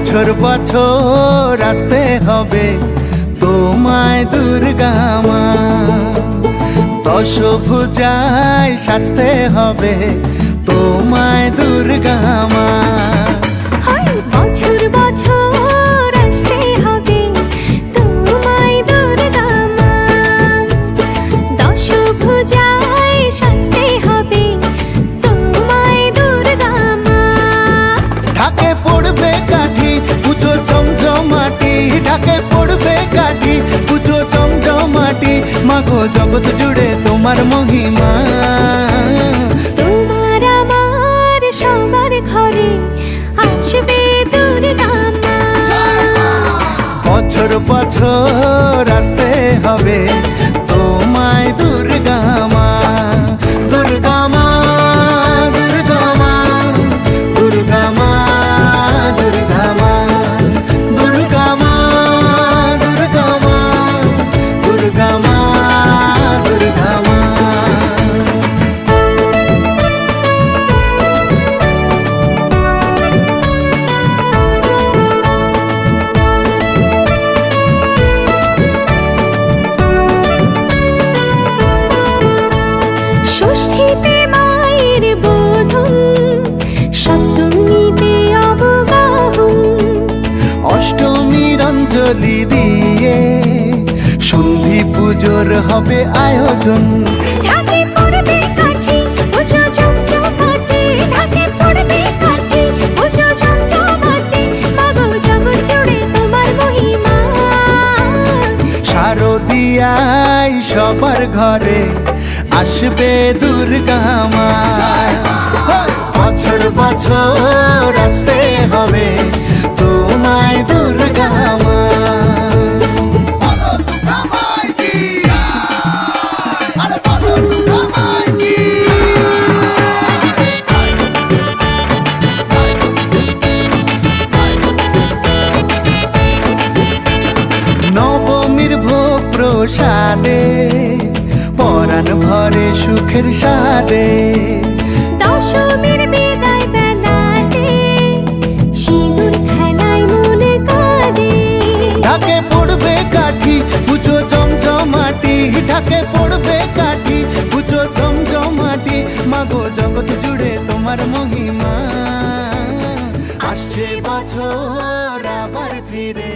বছর বছর আসতে হবে তোমায় দুর্গা মা, দশভুজায় সাজতে হবে তোমায় দুর্গা মা। বছর বছর আসতে হবে তোমায় দুর্গা মা, দশভুজায় সাজতে হবে তোমায় দুর্গা মা। ঢাকে পড়বে কাঠি পুজো জমজমাটি, ঢাকে পড়বে কাঠি পুজো জমজমাটি, মাগো জগৎ জুড়ে তোমার মহিমা। তোমার আমার সবার ঘরে আসবে দুর্গা মা। বছর বছর আসতে হবে তোমায় দুর্গা মা, দুর্গা মা, দুর্গা মা, দুর্গা মা, দুর্গা মা, দুর্গা মা, দুর্গা মা, দুর্গা মা, দুর্গা মা। ষষ্ঠীতে মায়ের বোধন, সপ্তমীতে অবগাহন, অষ্টমীর অঞ্জলি দিয়ে সন্ধি পুজোর হবে আয়োজন। ঢাকে পড়বে কাঠি পুজো জমজমাটি, ঢাকে পড়বে কাঠি পুজো জমজমাটি, মাগো জগৎ জুড়ে তোমার মহিমা। শারদিয়ায় সবার ঘরে আসবে দুর্গা মা, বছর বছর আসতে হবে তোমায় দুর্গা মা। নবমীর ভোগ প্রসাদে পরাণ ভরে সুখের সাদে, দশমীর বিদায় বেলাতে সিঁদুর খেলায় মনে কাঁদে। ঢাকে পড়বে কাঠি পুজো জমজমাটি, ঢাকে পড়বে কাঠি পুজো জমজমাটি, মাগো জগৎ জুড়ে তোমার মহিমা। আসছে বছর আবার ফিরে